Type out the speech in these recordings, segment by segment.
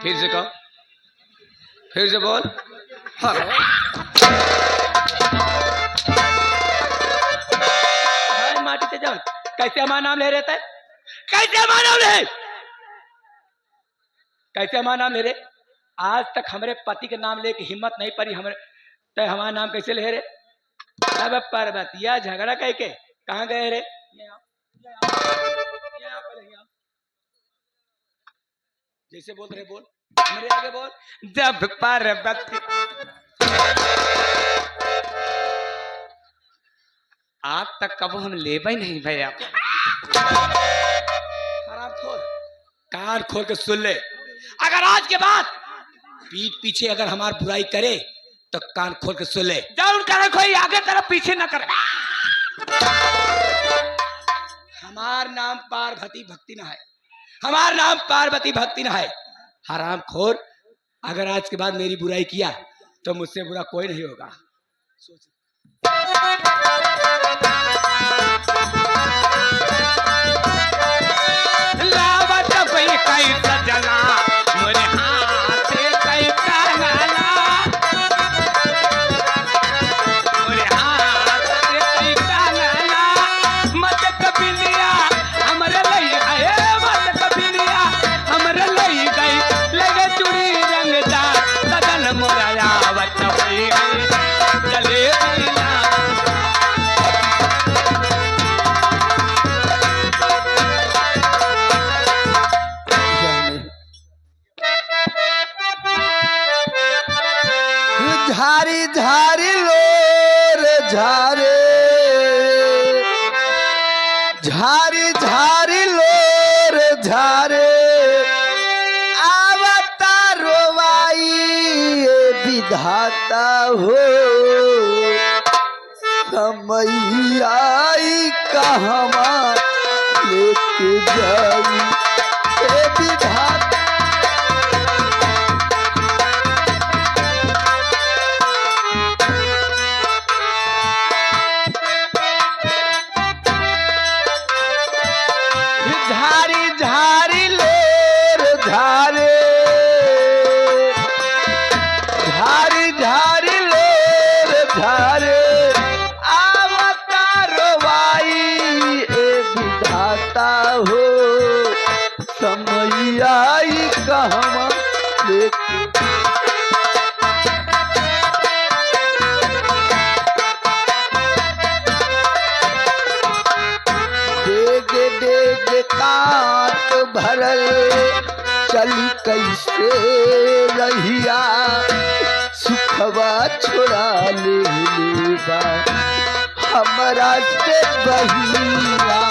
फिर से कहो, फिर से बोल। माटी से जाओ। कैसे हमारा नाम ले रहता है? कैसे हमारा नाम ले? कैसे हमारा नाम ले रहे? आज तक हमारे पति के नाम लेके हिम्मत नहीं पड़ी हमारे, तो हमारा नाम कैसे ले रहे? अब पर्वतिया झगड़ा कह के कहाँ गए रे? जैसे बोल रहे बोल, हमारे आगे बोल। जब पर्वती आज तक कब हम ले भाई नहीं भैया। कान खोल के सुन ले, अगर आज के बाद पीठ पीछे अगर हमारी बुराई करे तो कान खोल के सुन ले। जरूर करे, कोई आगे तरफ पीछे न करे। हमार नाम पार्वती भक्ति न है, हमार नाम पार्वती भक्ति न है। हराम खोर, अगर आज के बाद मेरी बुराई किया तो मुझसे बुरा कोई नहीं होगा। सोच लावत कोई कई सजना मोरे हाथ से कई काला, मोरे हाथ से कई काला। मत कबिलिया हमरे लई आए, मत कबिलिया हमरे लई गई। लगे चूड़ी रंगदार सदन मोरा आवत होई चले बिना। झारी झारी लोर झारे, झारी झारी लोर झारे। आवता रोवाई विधाता हो, समय आई कहवा लेके जाई विधाता। झारी झारी लोर झारे, झारी झारी लोर झारे। आवता रोवाई विधाता हो, समय आई कहवा लेके। डेग डेग काट भरल चली कैसे रहिया, सुखवा छोड़ा लेबा हमरा से बहिया।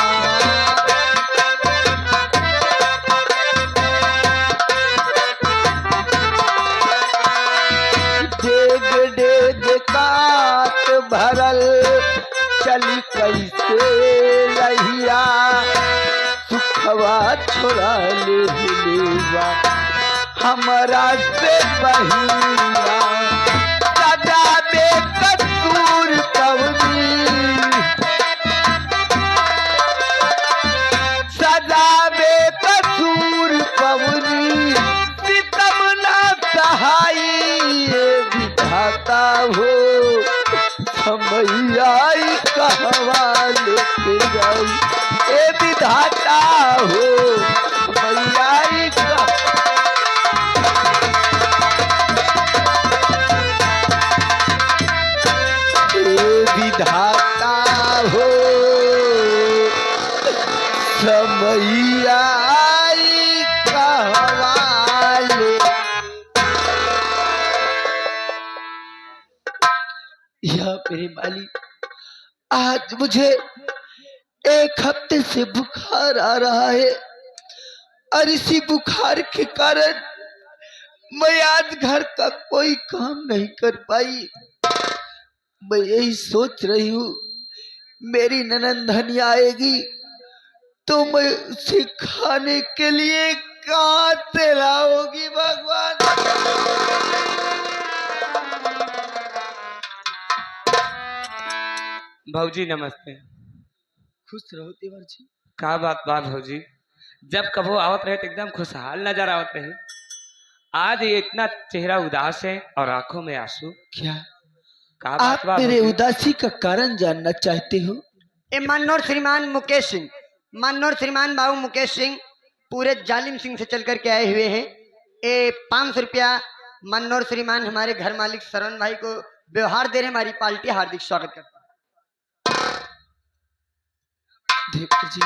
डेग डेग काट भरल चली कैसे रहिया, सुखवा छोड़ा लेबा हमरा से बहिया। सदा बेकसूर कवनी, सदा बेकसूर कवनी। सितम ना सहाई विधाता हो, समय आई कहवा लेके जाई ए विधाता हो, समय आई विधाता हो, समय आई कहवा ले। यह मेरे मालिक, आज मुझे 1 हफ्ते से बुखार आ रहा है और इसी बुखार के कारण मैं आज घर का कोई काम नहीं कर पाई। मैं यही सोच रही हूँ, मेरी ननंदनी आएगी तो मैं उसे खाने के लिए कहाँ से लाऊंगी भगवान। भौजी नमस्ते। खुश रहो देवर जी। का बात भौजी? जब कबो आवत रहे तो एकदम खुशहाल नजर आवत रहे। आज ये इतना चेहरा उदास है और आंखों में आंसू। क्या का बात आप बा मेरे भौजी? उदासी का कारण जानना चाहते हो? ए मानोर श्रीमान मुकेश सिंह, मानोर श्रीमान बाबू मुकेश सिंह पूरे जालिम सिंह से चल करके आए हुए हैं। ए 500 रुपया मानोर श्रीमान हमारे घर मालिक शरण भाई को व्यवहार दे रहे हैं। हमारी पार्टी हार्दिक स्वागत करती है। देखो जी,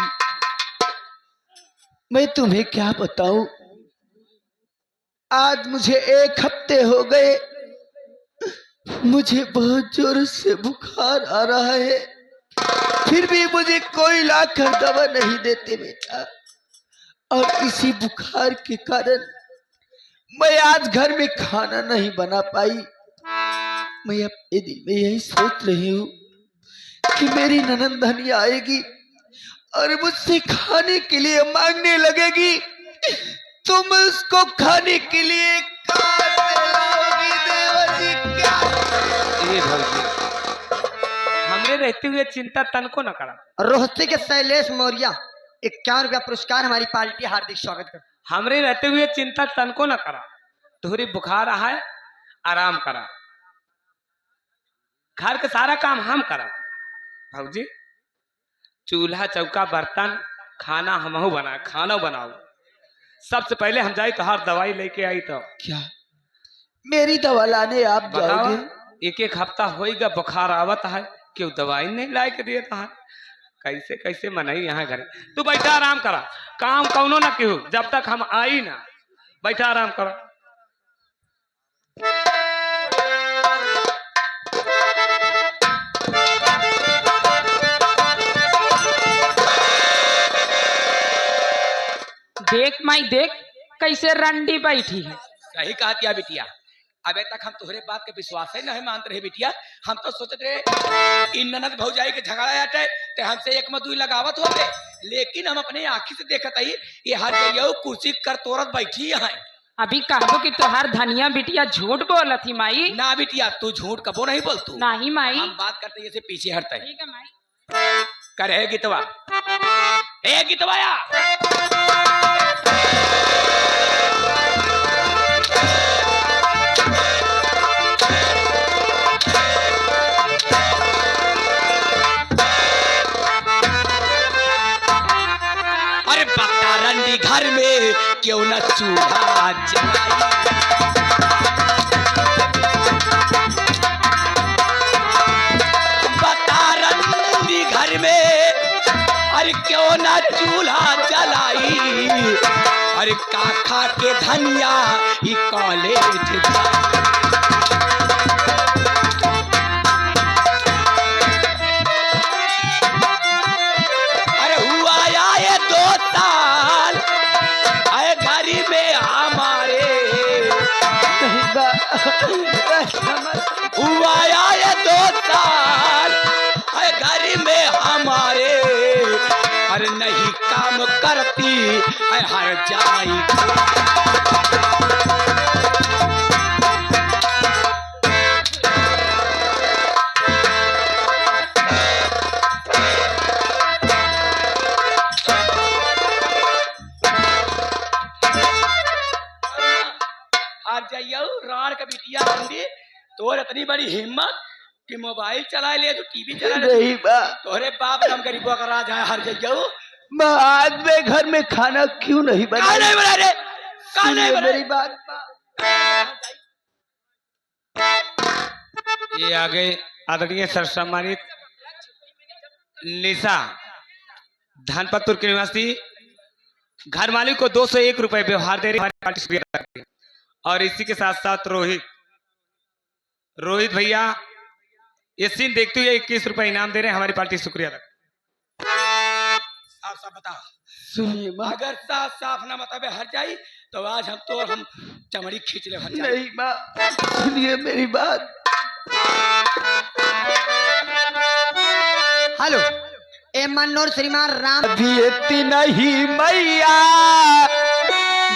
मैं तुम्हें क्या बताऊं, आज मुझे 1 हफ्ते हो गए, मुझे बहुत जोर से बुखार आ रहा है, फिर भी मुझे कोई लाकर दवा नहीं देते बेटा। और इसी बुखार के कारण मैं आज घर में खाना नहीं बना पाई। मैं अपने दिल में यही सोच रही हूँ कि मेरी ननंद धनी आएगी और मुझसे खाने के लिए मांगने लगेगी, तुम उसको खाने के लिए कहाँ से लाओगी देवर जी? क्या ये भौजी, हमरे रहते हुए चिंता तनको न करा। रोहते के शैलेश मौर्य 51 रुपया पुरस्कार हमारी पार्टी हार्दिक स्वागत करती हमरे रहते हुए चिंता तनको न करा। तुहरी बुखार है, आराम करा। घर का सारा काम हम करा भौजी। चूल्हा चौका बर्तन खाना हमहू बना, खाना बनाओ। सबसे पहले हम जाए तो हर दवाई लेके आई तो क्या मेरी दवा लाने आप बताओ। जाओगे? एक एक हफ्ता होएगा बुखार आवत है, क्यों दवाई नहीं ला के देता है। कैसे कैसे मनाई यहाँ घरे। तू बैठा आराम करा, काम कौनो ना क्यों जब तक हम आई ना। बैठा आराम करा। देख माई देख कैसे रंडी बैठी है। सही कहा तिया बिटिया। अबे तक हम तुहरे बात के विश्वास ही नहीं मानते रहे बिटिया। हम तो सोचते रहे इन ननद भौजाई के झगड़ा आटे ते हमसे एक मदुई लगावत होते, लेकिन हम अपने आंखी से देखत आई ये हर जइयो कुर्सी कर तोरत बैठी है। अभी कहबो कि तोहार धनिया बिटिया झूठ बोलत ही माई। ना बिटिया, तू झूठ कबो नहीं बोलतू। नहीं माई। हम बात करते जैसे पीछे हटते ठीक है माई। करे गीतवा ए गीतवाया। अरे बता रंडी घर में क्यों न चूल्हा जलाई। बता रंडी घर में अरे क्यों न चूल्हा जलाई। अरे काखा के धनिया ई कॉलेज जाई। अरे हुआ या ये 2 साल आए घरी में हमारे। नहीं बा, समझ हुआ या ये 2 साल आए घरी में हमारे। अरे नहीं काम करती है हर जाई। हार जाइयो राण का बिटिया बंदी। तोर इतनी बड़ी हिम्मत कि मोबाइल चला ले तू टीवी चला ले। नहीं बा, तोरे बाप हम गरीबों का राज है। हार जाइयो। मैं आज में घर में खाना क्यों नहीं का बना? नहीं बना रे, का नहीं सुनिए बना। मेरी बात बा। ये आगे आदरणीय सर सम्मानित निशा धनपतपुर के निवासी घर मालिक को 201 रुपए व्यवहार दे रही हमारी पार्टी शुक्रिया अदा करती है। और इसी के साथ साथ रोहित भैया ये सीन देखते हुए 21 रुपए इनाम दे रहे हैं। हमारी पार्टी शुक्रिया अदा। साफ साफ बता। सुनिए माँ, अगर साफ साफ ना बतावे हर जाई तो आज हम चमड़ी खींच ले हर जाई। नहीं माँ, सुनिए मेरी बात। हेलो ए मानोर श्रीमान राम अभी इतनी नहीं मैया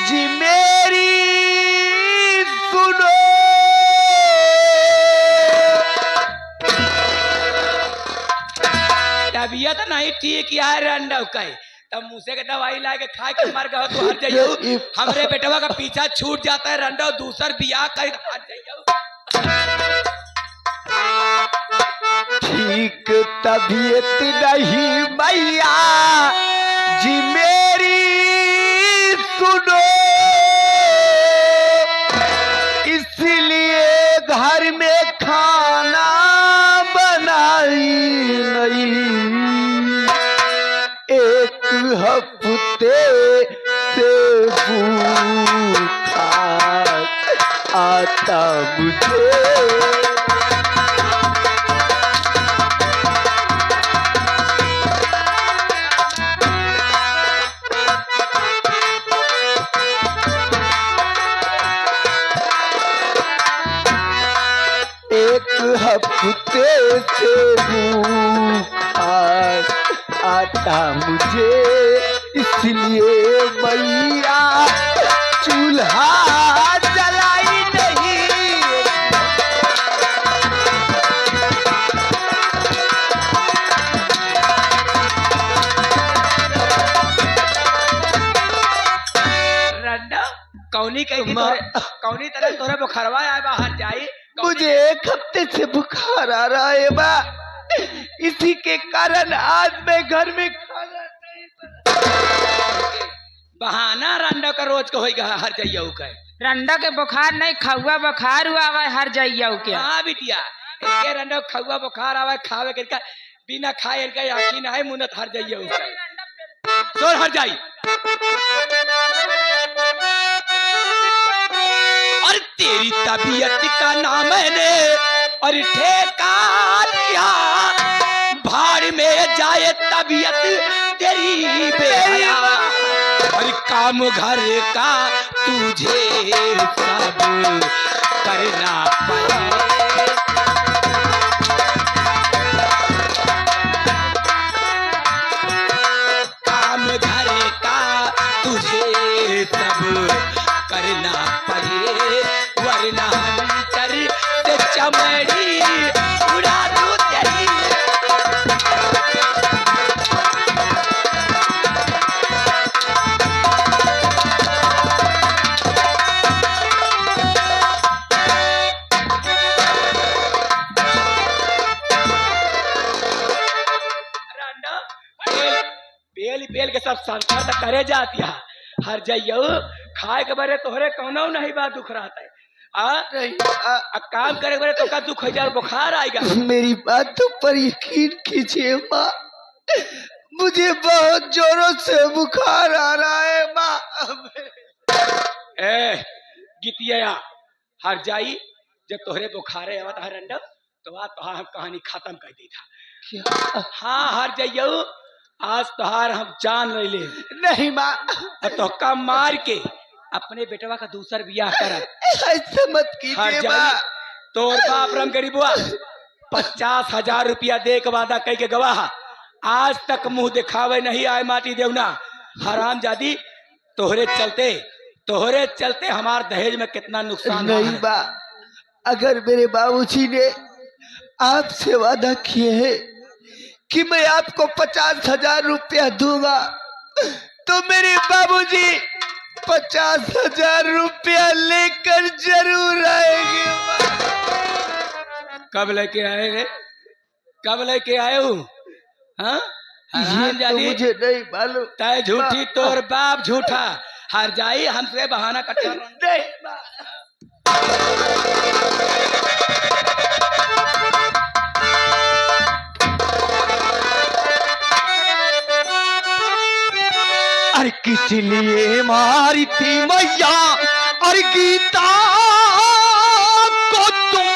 जी मेरी सुनो। तबीयत नहीं ठीक यार रंडव कई तब मुझसे के दवाई ला के खा के मर गए तो हर जाइयो। हमरे बेटवा का पीछा छूट जाता है रंडो दूसर बियाह कर हर जाइयो। ठीक तबीयत नहीं मैया जी मेरी सुनो, इसलिए घर में खाना बनाई नहीं। एक हफ्ते से भूखा आता मुझे। हफ्ते से भूखा आता मुझे, इसलिए मैया चूल्हा जलाई नहीं। रंडा कौनी कहीं कौनी तरह तोरे बुखारवा आए बाहर जाई। मुझे एक हफ्ते से बुखार आ रहा है माँ, इसी के कारण आज मैं घर में खाना नहीं बना। बहाना रंडा का रोज का होएगा हर जाइयो के। रंडा के बुखार नहीं खौआ बुखार हुआ हुआ हर जाइयो के। हाँ बिटिया इनके रंडा खौआ बुखार आवे खावे के बिना खाए इनका यकीन है मुनत हर जाइयो के। सोर हर जाई और तेरी तबीयत का नाम मैंने और ठेका लिया, भाड़ में जाए तबीयत तेरी बेहया। और काम घर का तुझे सब करना पड़े। काम घर का तुझे सब करना पड़े, वरना अंतर से चमड़ी उड़ा दूं तेरी। बेल बेल के सब संस्कार तक करे जाती है हर जाइयो खाए के बारे तोहरे कौनो नहीं बात दुख रहा है। काम करे के बारे तो का दुख हो जाए बुखार आएगा। मेरी बातों पर यकीन कीजिए माँ, मुझे बहुत जोरों से बुखार आ रहा है माँ। ए गीतिया हर जाई जब तोहरे बुखारे आवत हर रंडा तो हम कहानी खत्म कर दी था। हाँ हर जाइयो आज तोहार हम जान ले नहीं माँ, तो कम मार के अपने बेटवा का दूसर बियाह कर। ऐसा मत कीजिए माँ। तोर बाप रम गरीबुआ 50,000 रुपया दे के वादा कह के गवाह आज तक मुंह दिखावे नहीं आए माटी देवना। हराम जादी तोहरे चलते हमार दहेज में कितना नुकसान नहीं माँ, अगर मेरे बाबूजी ने आपसे वादा किए हैं कि मैं आपको 50,000 रुपया दूंगा तो मेरे बाबूजी 50,000 रुपया लेकर जरूर आएंगे। कब लेके आए रे? कब लेके आए हो? हाँ ये तो मुझे नहीं मालूम। तय झूठी तोर बाप झूठा हर जाई हमसे बहाना करता नहीं। अरे किस लिए मारी थी मैया और गीता को तुम?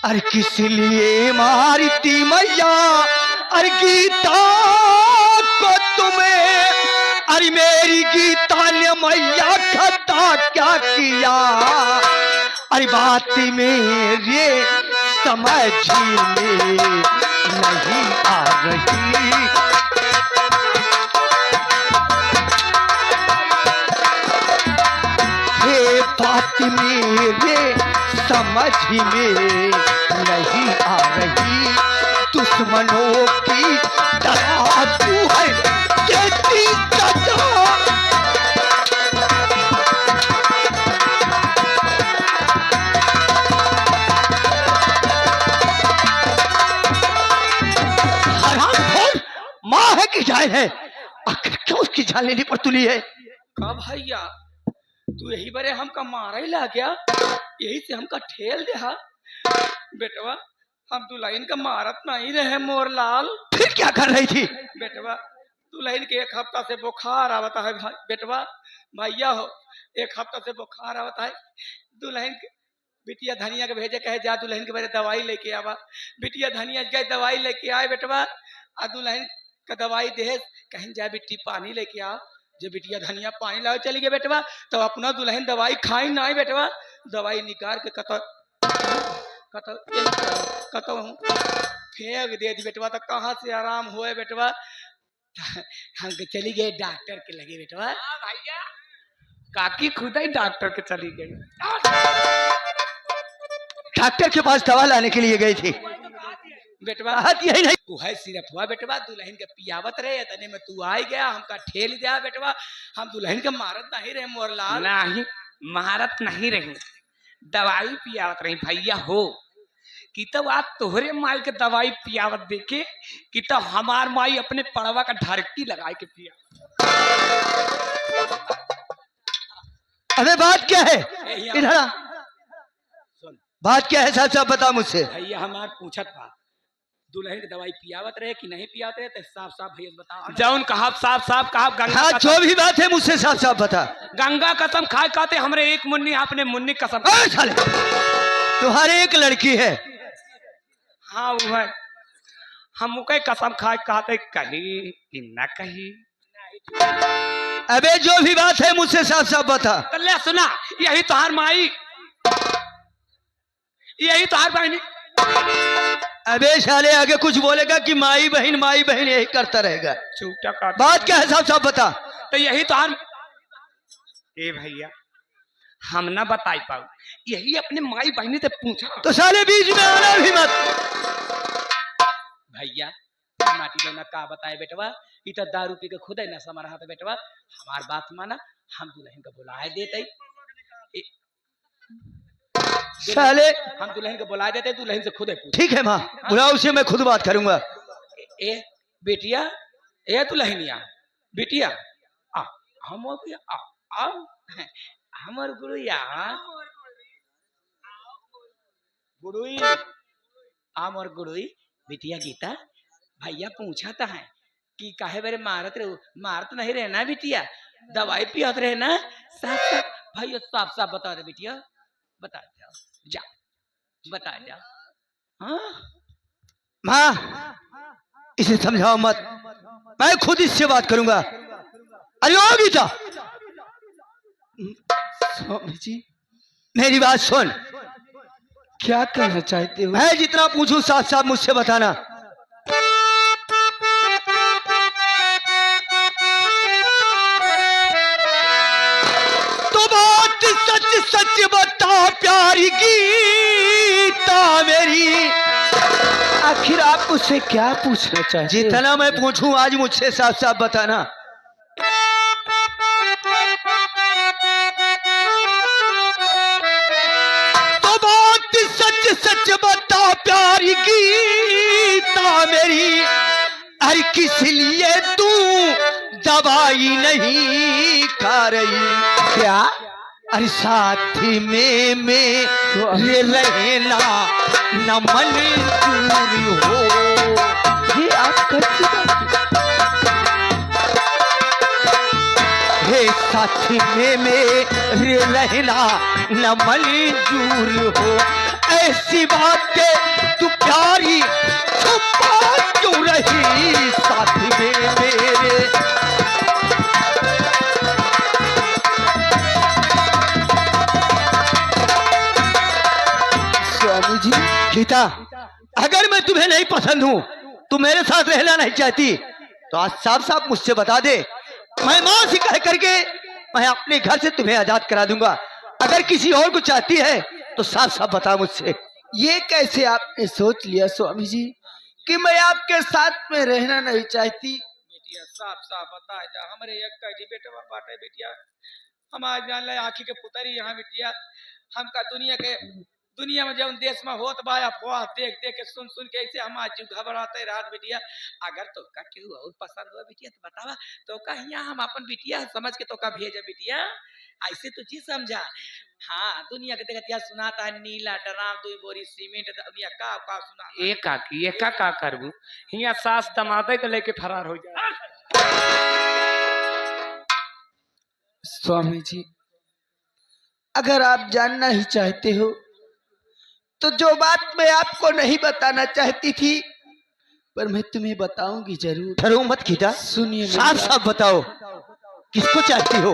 अरे किस लिए मारी थी मैया और गीता को तुम्हें? अरे मेरी गीता ने मैया खता क्या किया? अरे बात मेरे समझ में नहीं आ रही। हे बात मेरे समझ में नहीं आ रही, दुश्मनों की तरह तू है देती सजा। हरामखोर, माँ है कि जाहिल है? आखिर क्यों उसकी जान लेने पर तुली है? का भैया तू यही बरे हमका मारा ही ला गया, यही से हमका ठेल दे हा बेटवा। हम दुल्हन का मारत नहीं रहे मोर लाल। फिर क्या कर रही थी? बेटवा दुल्हन के एक हफ्ता से बुखार आवता है बेटवा। भैया हो, एक हफ्ता से बुखार आवता है। दुल्हन के बिटिया धनिया के भेजे कहे जा दुल्हन के बारे दवाई लेके आवा। बिटिया धनिया गए दवाई लेके आए बेटवा। आ दुल्हन का दवाई दे कहीं जा बिट्टी पानी लेके आ। जब बिटिया धनिया पानी लाओ चली गई बेटवा, तो अपना दुल्हन दवाई खाई ना बेटवा। दवाई निकाल के कतो फेंक दे दी बेटवा। तो कहाँ से आराम हुए बेटवा। हम चली गए डॉक्टर के लगे बेटवा। भैया काकी खुद ही डॉक्टर के चली गई। डॉक्टर के पास दवा लाने के लिए गई थी बेटवा बात यही नहीं। तू है सिर्फ हुआ बेटवा, दुल्हन के पियावत रहे तने में तू आई गया, हमका ठेल दिया बेटवा। हम दुल्हन के मारत नहीं रहे मोर लाल। नहीं महारत नहीं रही, दवाई पियावत रही भैया हो। कि तो आज तोहरे माई के दवाई पियावत देखे कि तो हमार माई अपने पड़वा का ढरकी लगाए के पिया। अबे बात क्या है? यही इधर आ। सुन बात क्या है साहब साहब बता मुझसे। भैया हमार पूछत बा दुल्हन की दवाई पियावत रहे कि नहीं पियावत रहे, तो साफ साफ भैया बता। जौन कहा साफ साफ कहा गंगा हाँ कसम, जो भी बात है मुझसे साफ साफ बता। गंगा कसम खाए कहते हमरे एक मुन्नी अपने मुन्नी कसम। अरे साले, तुम्हारे एक लड़की है। हाँ वो है, हम के कसम खाए कहते कही कि न कही। अबे जो भी बात है मुझसे साफ साफ बता। तो ले सुना, यही तोहार माई, यही तोहार बहनी। अबे साले आगे कुछ बोलेगा कि माई बहन यही करता रहेगा। चूटा काट। बात क्या है साफ साफ बता। तो यही तोहार ए भैया हम ना बताई पाऊ, यही अपने माई बहनी से पूछा। तो साले बीच में आना भी मत। भैया माटी देना का बताए बेटवा। इ तो दारू पी के खुद ही नशा में रहा था बेटवा। हमार बात माना, हम दुल्हन को बुलाए देते। साले हम दुल्हन को बुला देते, दुल्हन से खुद ही पूछ। ठीक है माँ, बुलाओ उसे, मैं खुद बात करूंगा। ए बेटिया, ए दुल्हनिया बेटिया आ हम आ हमर गुड़िया गुड़ुई आमर गुड़ुई बिटिया गीता। भैया पूछा था है कि काहे बारे मारत नहीं रहे ना बिटिया, दवाई पियात रहे ना। साफ साफ भैया साफ साफ बता दे बिटिया, बता जाओ जा बता जाओ। हाँ माँ इसे समझाओ मत, मैं खुद इससे बात करूंगा। अरे ओ गीता, स्वामी जी मेरी बात सुन। क्या कहना चाहते हो? मैं जितना पूछूं साफ साफ मुझसे बताना। तो बात सच सच बता प्यारी गीता मेरी। आखिर आप उससे क्या पूछना चाहते हो? जितना मैं पूछूं आज मुझसे साफ साफ बताना। तो बात सच सच बता प्यारी गीता मेरी। अरे किस लिए तू दवाई नहीं खा रही? क्या? अरे साथी में मेरे रहना न मंजूर हो। ये आप कैसी बात? हे साथी में मेरे रहना न मंजूर हो। ऐसी बातें तू प्यारी छुपा क्यों रही साथी में मेरे? स्वामी जी गीता, अगर मैं तुम्हें नहीं पसंद हूँ, तुम मेरे साथ रहना नहीं चाहती, तो आज साफ साफ मुझसे बता दे। मैं मां से कह करके मैं अपने घर से तुम्हें आजाद करा दूंगा। अगर किसी और को चाहती है तो साफ साफ बता मुझसे। ये कैसे आपने सोच लिया स्वामी जी कि मैं आपके साथ में रहना नहीं चाहती? बिटिया साफ साफ बता जा, हमारे एक कही बेटवा बाटे बिटिया, हमारे जान ले आँखी के पुतरी यहाँ बिटिया। हमका दुनिया में जब देश में होत बा अफवाह देख देख के सुन सुन के ऐसे हम आज घबराते रात बिटिया। अगर तो का केहू और पसंद हुआ बिटिया तो बतावा, तो का यहाँ हम अपन बिटिया समझ के तो का भेजा बिटिया, ऐसे तो जी समझा। हाँ दुनिया के देखतिया सुनाता है नीला ड्राम 2 बोरी सीमेंट, दुनिया का सुना एक की एक का करबू, हिया सास दमादे के लेके फरार हो जाए। स्वामी जी अगर आप जानना ही चाहते हो तो जो बात मैं आपको नहीं बताना चाहती थी पर मैं तुम्हें बताऊंगी जरूर। डरो मत गीता, सुनिए साफ साफ बताओ किसको चाहती हो?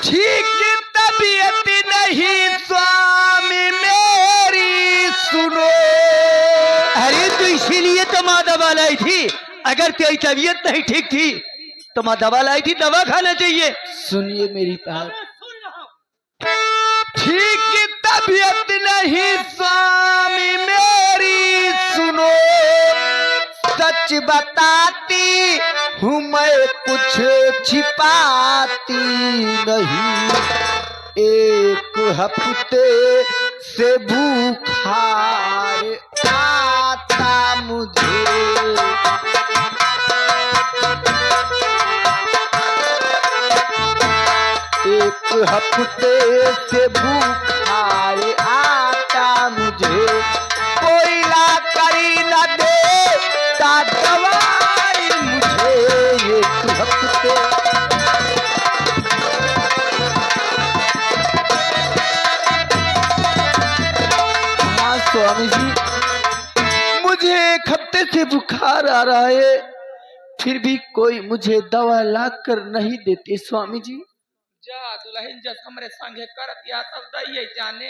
ठीक तबीयत नहीं स्वामी मेरी सुनो। अरे तो इसीलिए तो माँ दवा लाई थी। अगर तेरी तबीयत नहीं ठीक थी तो माँ दवा लाई थी, दवा खाना चाहिए। सुनिए मेरी बात। ठीक तबीयत नहीं स्वामी मेरी सुनो, सच बताती हूँ मैं कुछ छिपाती नहीं। एक हफ्ते से बुखार आता मुझे, एक हफ्ते से बुखार आता मुझे, कोई ला करी न देता दवाई मुझे। एक हफ्ते हाँ स्वामी जी मुझे एक हफ्ते से बुखार आ रहा है, फिर भी कोई मुझे दवा ला कर नहीं देते स्वामी जी। जा दुल्हन जब हमरे संगे करत या तब दइए जाने,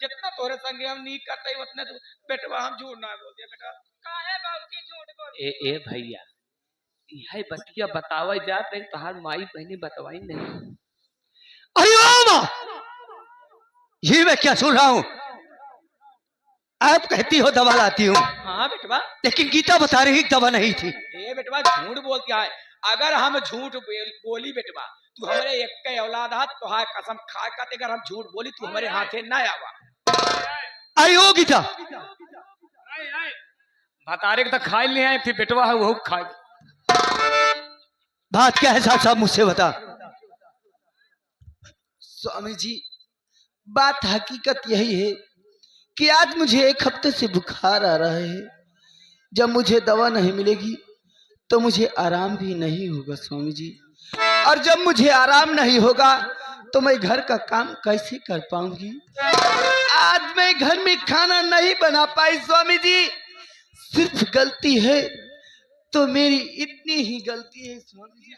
जितना तोरे संगे हम नहीं करते उतने तू बेटवा हम झूठ ना बोल दिया बेटा। काहे बाबूजी झूठ बोल? ए भैया यह बतिया बतावा जात रही, तहार माई बहनी बतवाई नहीं। अरे ओ माँ, ये मैं क्या सुन रहा हूँ? आप कहती हो दवा लाती हूँ, हाँ बेटवा, लेकिन गीता बता रही दवा नहीं थी। ए बेटवा झूठ बोलती है। अगर हम झूठ बोली बेटवा तू हमारे एक के औलाद हाथ तो हाय कसम खा कर अगर हम झूठ बोली तू हमारे हाथे ना आवा। अरे ओ गीता, भतारे के तो खाई ले आए थे, बेटवा है वो खाई। बात क्या है साहब साहब मुझसे बता। स्वामी जी बात हकीकत यही है कि आज मुझे एक हफ्ते से बुखार आ रहा है। जब मुझे दवा नहीं मिलेगी तो मुझे आराम भी नहीं होगा स्वामी जी, और जब मुझे आराम नहीं होगा तो मैं घर का काम कैसे कर पाऊंगी। आज मैं घर में खाना नहीं बना पाई स्वामी जी, सिर्फ गलती है तो मेरी इतनी ही गलती है स्वामी जी।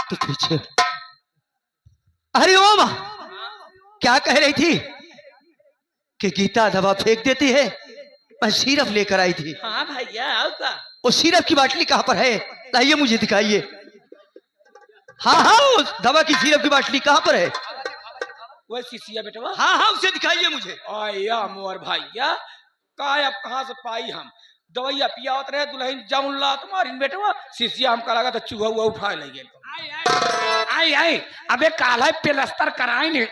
तो पीछे अरे ओ माँ, क्या कह रही थी कि गीता दवा फेंक देती है? मैं सिरप लेकर आई थी। हाँ भैया आओ का। वो सिरप की बाटली कहाँ पर है? लाइए मुझे दिखाइए। हाँ हाँ उस दवा की सिरप की बाटली कहाँ पर है? वो शीशिया बेटवा। हाँ हाँ उसे दिखाइए मुझे। आया मोर भैया काय अब कहाँ से पाई हम दवाइया पियावत रहे दुल्हन जाऊला तुम्हारी बेटवा शीशिया हमका लगा तो चूहा हुआ उठा ले गए। आई अबे काला प्लास्टर कराई ने।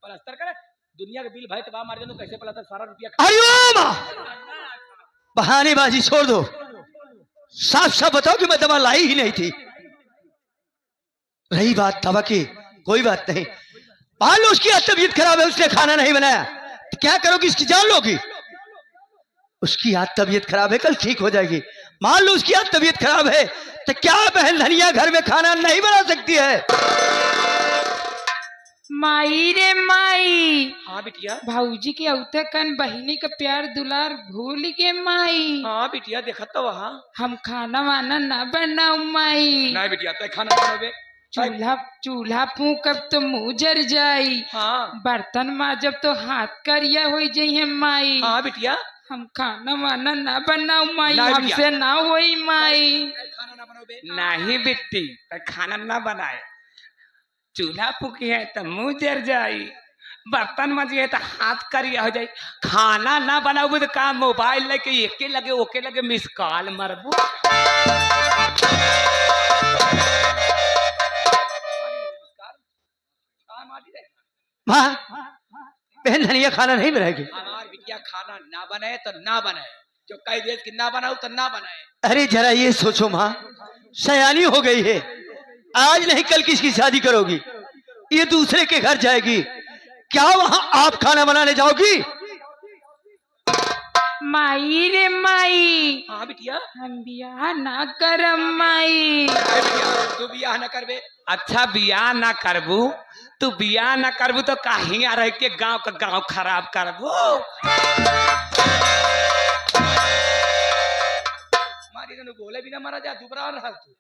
प्लास्टर करे दुनिया के बिल भाई तबाह मार दे कैसे प्लास्टर सारा रुपया। अयो माँ, बहानेबाजी छोड़ दो, साफ साफ बताओ कि मैं दवा लाई ही नहीं थी। रही बात दवा की, कोई बात नहीं, मान लो उसकी आज तबीयत खराब है, उसने खाना नहीं बनाया, तो क्या करोगी? इसकी जान लोगी? उसकी आज तबीयत खराब है, कल ठीक हो जाएगी। मान लो उसकी आज तबीयत खराब है तो क्या बहन धनिया घर में खाना नहीं बना सकती है? माई रे माई, हाँ बिटिया। भाऊजी के औते कन बहिनी का प्यार दुलार भूल के माई। हाँ बिटिया देखा तो वहाँ हम खाना वाना ना बनाऊ माई। नहीं बिटिया तो खाना बनावे चूल्हा चूल्हा फूकब तो मुंह जर जाई। हाँ बर्तन माजब तो हाथ करिया हो जाइए माई। हाँ बिटिया। हम खाना वाना ना बनाऊ माई, ना बिटिया। हमसे ना होई माई। खाना ना बनाओ बे। नहीं बिट्टी तो खाना ना बनाए, चूल्हा फूकी है तो मुंह जर जाई, बर्तन मजिए तो हाथ करिया हो जाई। खाना ना बनाओ तो का मोबाइल लेके एके लगे ओके लगे मिस कॉल मरबू। माँ बहन धनिया खाना नहीं बनाएगी। हमार बिटिया खाना ना बनाए तो ना बनाए, जो कह दे कि ना बनाओ तो ना बनाए। अरे जरा ये सोचो माँ, सयानी हो गई है, आज नहीं कल किसकी शादी करोगी, ये दूसरे के घर जाएगी, क्या वहां आप खाना बनाने जाओगी? माई रे माई, हाँ बिटिया। हम बियाह ना करम माई। अरे बिटिया तू बियाह न करबे। अच्छा बियाह ना करबू, तू बियाह ना करबू तो कहीं आ रह के गांव का गांव खराब करबू। मारी तनु बोले बिना मारा जा दुबरा रहा तू।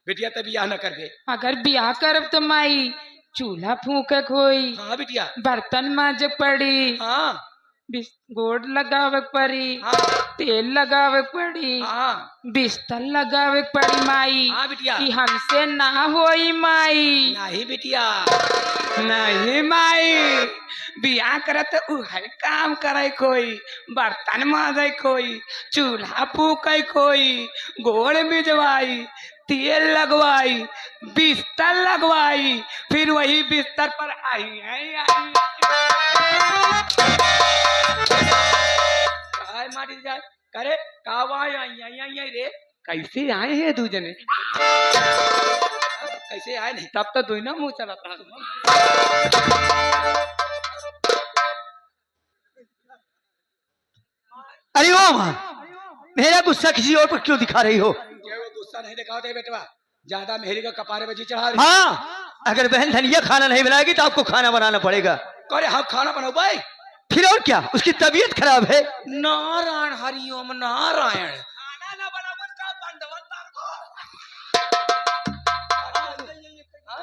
बिटिया तब बियाह न करबे। अगर बियाह करब तो माई चूल्हा फूकक होई, हाँ बिटिया। बर्तन मांजक पड़ी, हाँ गोड़ लगावे पड़ी, हाँ तेल लगावे पड़ी, हाँ बिस्तर लगावे पड़ी माई। हाँ बिटिया। कि हमसे ना होई माई। नहीं बिटिया। नहीं माई, बियाह करे तो उहे काम करे कोई, बर्तन माजे कोई, चूल्हा फूके कोई, गोड़ बिजवाई, तेल लगवाई, बिस्तर लगवाई, फिर वही बिस्तर पर आई काय मारी जाए करे कावा आई आई आई आई रे। कैसे आए हैं दू जने? कैसे आए नहीं। तब तो दोनों मुंह चलाता। अरे ओ माँ, मेरा गुस्सा किसी और पर क्यों दिखा रही हो? ये वो गुस्सा नहीं दिखाते बेटवा, ज्यादा मेहरी का कपारे बजी चढ़ा रही। हाँ, अगर बहन धनिया खाना नहीं बनाएगी तो आपको खाना बनाना पड़ेगा। करे हम खाना बनाओ भाई। फिर और क्या, उसकी तबीयत खराब है। नारायण हरिओम नारायण। हाँ?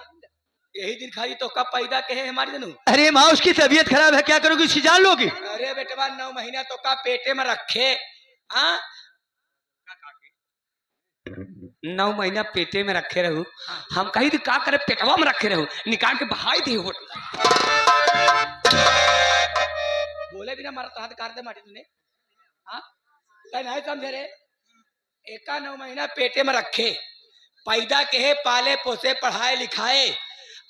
यही दिन खाली तो कब पैदा के है हमारी जनू। अरे माँ उसकी तबीयत खराब है, क्या करोगी, उसकी जान लोगी? अरे बेटवा 9 महीना तो का पेटे में रखे। हाँ 9 महीना पेटे में रखे रहू, हम कहीं का करे पेटवा में रखे रहू, निकाल के बहाई दी हो। बोले बिना मारा तो हाथ काट दे माटी तूने। हाँ नहीं समझे रे। एका 9 महीना पेटे में रखे, पैदा के है, पाले पोसे पढ़ाए लिखाए।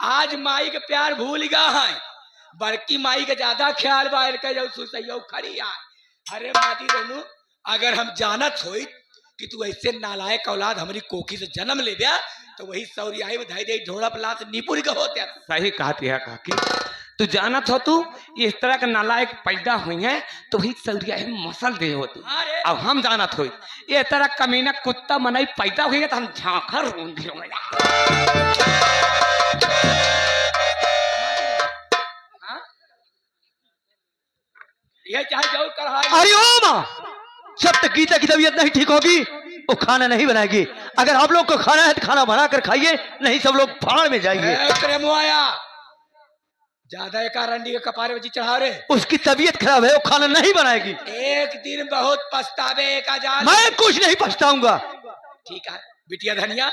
आज माई के प्यार भूल गया है, बड़की माई के ज्यादा ख्याल बाहर के जो सुसैयो खड़ी आए। अरे माटी दोनों, अगर हम जानत होई कि तू ऐसे नालायक औलाद हमारी कोखी से जन्म ले दिया तो वही सौरियाई में धाई दे ढोड़ा पला से नीपुर का होते। सही कहती है काकी, तू जानत हो तू इस तरह के नालायक पैदा हुई है तो वही सौरिया मसल दे हो तू। अरे अब हम जानत हो ये तरह कमीना कुत्ता मनाई पैदा हुई है तो हम झांखर रूंधी होंगे। ये चाहे जरूर कर। अरे ओ माँ, जब तक गीता की तबीयत नहीं ठीक होगी वो खाना नहीं बनाएगी। अगर आप लोग को खाना है तो खाना बना कर खाइए, नहीं सब लोग भाड़ में जाएंगे। ज्यादा एक रंडी के कपारे में चढ़ा रे। उसकी तबीयत खराब है, वो खाना नहीं बनाएगी। एक दिन बहुत पछतावे का जान। मैं कुछ नहीं पछताऊंगा। ठीक है बिटिया धनिया।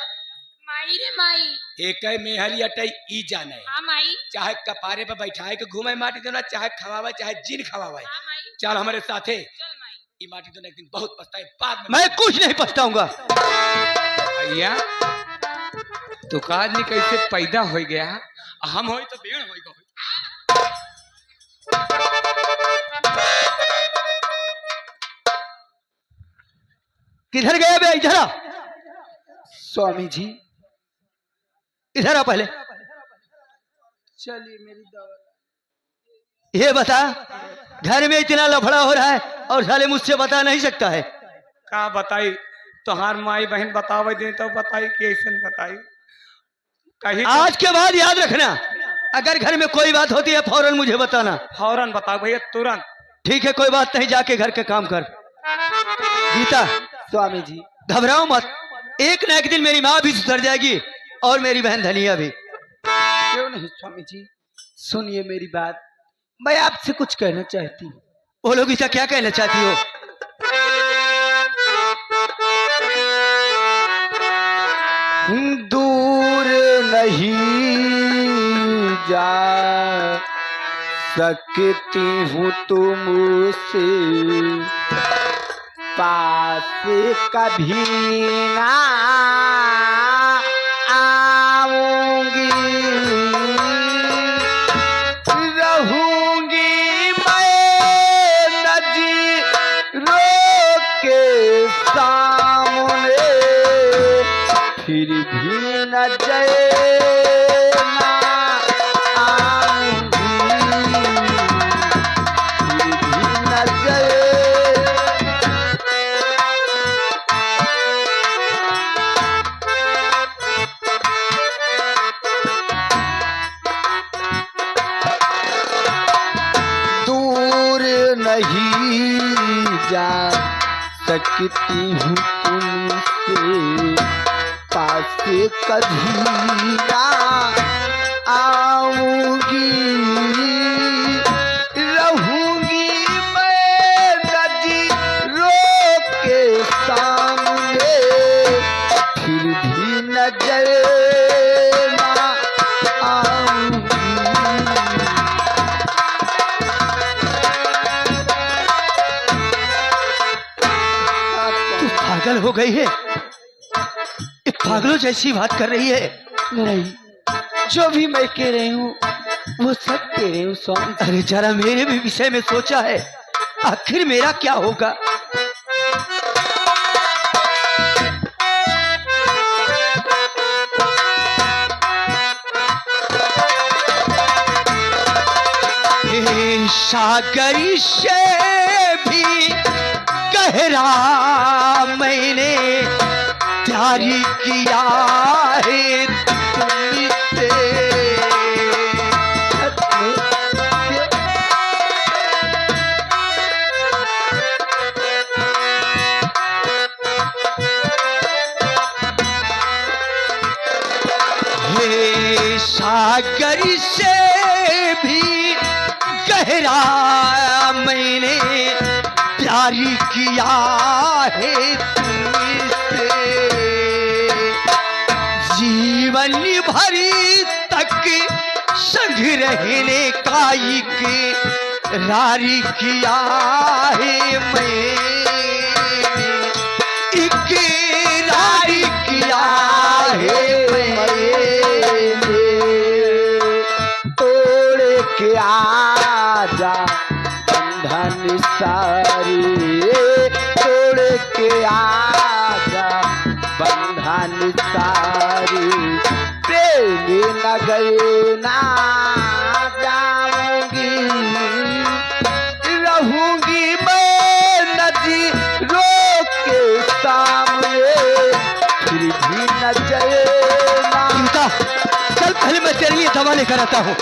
माई रे माई। एक मेहरी अटई ई जाने। हाँ माई। चाहे कपारे पर बैठाए के घूमे माटी देना, चाहे खवावे चाहे जिन खवावे। हाँ माई। चल हमारे साथे। चल माई। ई माटी तो एक दिन बहुत पछताए बाद में। मैं कुछ नहीं पछताऊंगा। भैया तू काज नहीं कैसे पैदा हो गया, हम हो तो देर हो गए। किधर गए बे? इधर आ। स्वामी जी इधर आ पहले। चलिए मेरी दवा। ये बता, घर में इतना लफड़ा हो रहा है और साले मुझसे बता नहीं सकता है। का बताई, तोहार माई बहन बतावे दे तो बताई कि ऐसा बताई कहीं तो आज के बाद याद रखना, अगर घर में कोई बात होती है फौरन मुझे बताना। फौरन बताओ भैया तुरंत। ठीक है, कोई बात नहीं, जाके घर के काम कर। गीता, स्वामी जी। घबराओ मत, एक न एक दिन मेरी माँ भी सुधर जाएगी और मेरी बहन धनिया भी। क्यों नहीं स्वामी जी, सुनिए मेरी बात, मैं आपसे कुछ कहना चाहती हूँ। बोलो गीता, क्या कहना चाहती हो? दूर नहीं जा सकती हूँ तुमसे, पास कभी ना आऊंगी, रहूंगी मैं नज़रों के सामने, फिर भी नजर ना आऊंगी, फिर भी नजर। दूर नहीं जा सकती हूँ तुमसे, पास कभी ना आऊंगी, रहूंगी मैं नज़रों के सामने, फिर भी नजर ना आऊंगी। तू पागल हो गई है? पागलों जैसी बात कर रही है। नहीं, जो भी मैं कह रही हूँ वो सब कह रही हूँ स्वामी। अरे जरा मेरे भी विषय में सोचा है, आखिर मेरा क्या होगा? सागर से भी गहरा मैंने प्यार किया है तुमसे। हे सागर से भी गहरा मैंने प्यार किया है तुमसे, जीवन भरी तक संग रहने का इकरार किया है मैंने, इकरार किया है मैंने। तोड़ के आजा बंधन सारी, तोड़ के आजा बंधन सारी, प्रेमी नगर ना जाऊंगी, रहूंगी मैं नज़रों के सामने, फिर भी न जलेना। चल पहले मैं तेरे लिए दवा लेकर आता हूँ।